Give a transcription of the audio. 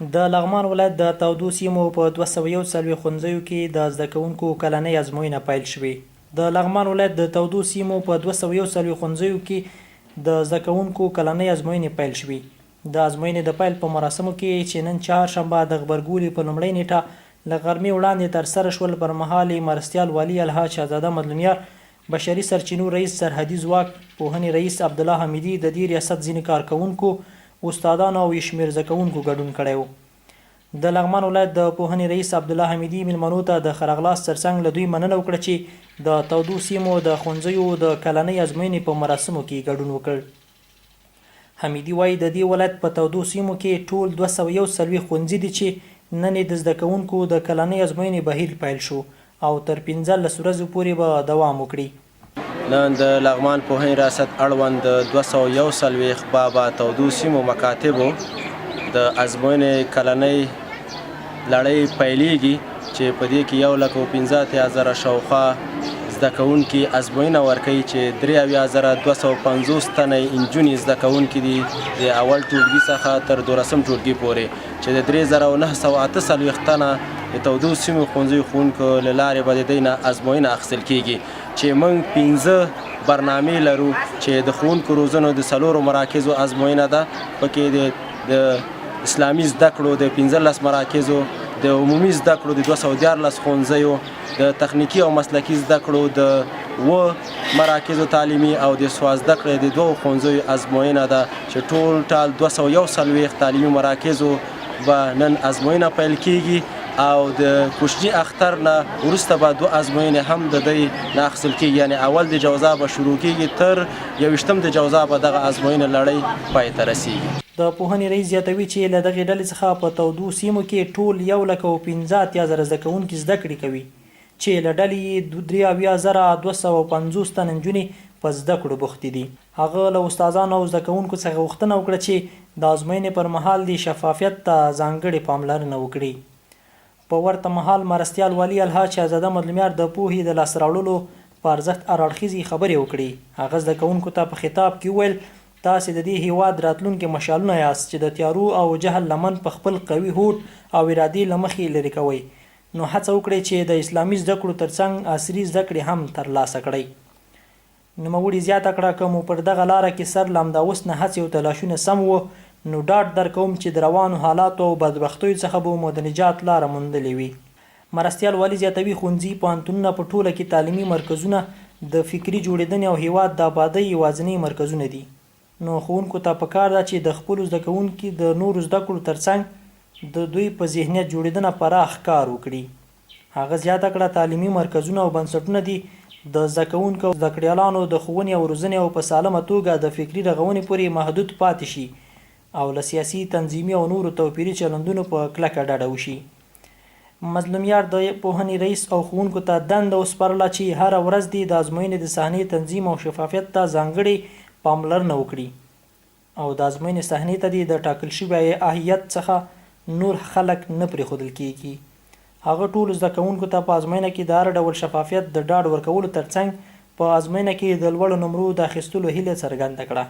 د لغمان ولایت د تودو سیمو په 241 ښوونځیو کې د زده کوونکو کلنۍ ازموینه پیل شوې. د لغمان ولایت د تودو سیمو په 241 ښوونځیو کې د زده کوونکو کلنۍ ازموینې پیل شوې. د ازموینې د پیل په مراسمو کې چې نن چهارشنبه د غبرګولي په لومړۍ نیټه له غرمې وړاندې ترسره شول، پر مهال مرستیال والي الحاج شهزاده مظلومیار، بشري سرچینو رئیس سرحدي ځواک پوهنې رئیس عبدالله حمیدي، د دې ریاست ځینې کارکوونکو، استادانو او یو شمېر زده کوونکو ګډون کړی و. د لغمان ولایت د پوهنې رئیس عبدالله حمیدي میلمنو ته د ښه راغلاست ترڅنګ له دوی مننه وکړه چې د تودو سیمو د ښوونځیو د کلنۍ ازموینې په مراسمو کې ګډون وکړ. حمیدي وایي د دې ولایت په تودو سیمو کې ټول 241 ښوونځي دي چې نن د زده کوونکو د کلنۍ ازموینې بهیر پیل شو او تر 15 ورځو پورې به دوام وکړي. نن د لغمان پوهنې ریاست اړوند 241 بابا تودو سیمو مکاتبو د ازموینې کلنۍ لړۍ پیلیږي چې په دې کې 1,15,000 شاوخوا زده کوونکي ازموینه ورکوي چې 73,250 تنه نجونې زده کوونکي دي د اول ټولګي څخه تر 12 ټولګي پورې، چې د 3,948 تنه د تودو سیمو ښوونځیو ښوونکو له لارې به د دوی نه ازموینه اخیستل کیږي. چې موږ 15 برنامې لرو چې د ښوونکو روزنو د 4 مراکزو ازموینه ده. پکې د اسلامي زده کړو د 15 مراکزو، د عمومي زده کړو د 214 ښوونځیو، د تخنیکي او مسلکي زده کړو د 7 مراکزو تعلیمي او د سواد زده کړې د 2 ښوونځیو ازموینه ده، چې ټال 241 تعلیمي مراکزو به نن ازموینه پیل کیږي. او د کوچني اختر نه وروسته به 2 ازموینې هم د دوی نه اخیستل کیږي، یعنې اول د جوزا به شروع کیږي تر 21 د جوزا به دغه ازموینې لړۍ پای ته رسیږي. د پوهنې رئیس زیاتوي چې له دغې ډلې څخه په تودو سیمو کې ټول 1,15,000 زده کوونکي زده کړې کوي، چې له ډلې 73,250 تنه نجونې په زده کړو بوختې دي. هغه له استادانو او زده کوونکو څخه غوښتنه وکړه چې د ازموینې پر مهال د شفافیت ته ځانګړې پاملرنه وکړي. په ورته مهال مرستیال والي الحاج شهزاده مظلومیار د پوهې د لاسته راوړلو په ارزښت هراړخیزې خبرې وکړې. هغه زده کوونکو ته په خطاب کې وویل، تاسې د دې هیواد راتلونکي مشالونه یاست چې د تیارو او جهل لمن په خپل قوي هوډ او ارادې له مخې لرې کوئ، نو هڅه وکړئ چې د اسلامي زده کړو ترڅنګ عصري زده کړې هم ترلاسه کړئ. نوموړي زیاته کړه، که مو پر دغه لاره کې سر له همدا اوس نه هڅې او تلاشونه سم و، نو ډاډ درکوم چې د روانو حالاتو او بدبختیو څخه به مو د نجات لاره موندلې وي. مرستیال والي زیاتوي، ښوونځي، پوهنتونونه په ټوله کې تعلیمي مرکزونه د فکري جوړېدنې او هیواد د آبادۍ یوازینی مرکزونه دي، نو ښوونکو ته پکار ده چې د خپلو زده کوونکي د نورو زده کړو ترڅنګ د دوی په ذهنیت جوړېدنه پراخ کار وکړي. هغه زیاته کړه، تعلیمي مرکزونه او بنسټونه دي د زده کوونکو او زده کړیالانو د ښوونې او روزنې او په سالمه توګه د فکري رغونې پورې محدود پاتې شي او له سیاسي، تنظیمي او نورو توپیري چلندونو په کلکه ډډه وشي. مظلومیار د پوهنې رئیس او ښوونکو ته دنده وسپارله چې هره ورځ دې د ازموینې د صحنې تنظیم او شفافیت ته ځانګړې پاملرنه وکړي او د ازموینې صحنې ته دې د ټاکل شوي اهیت څخه نور خلک نه پرېښودل کیږي. هغه ټولو زده کوونکو ته په ازموینه کې د هر ډول شفافیت د ډاډ ورکولو ترڅنګ په ازموینه کې د لوړو نمرو د اخیستلو هیله څرګنده کړه.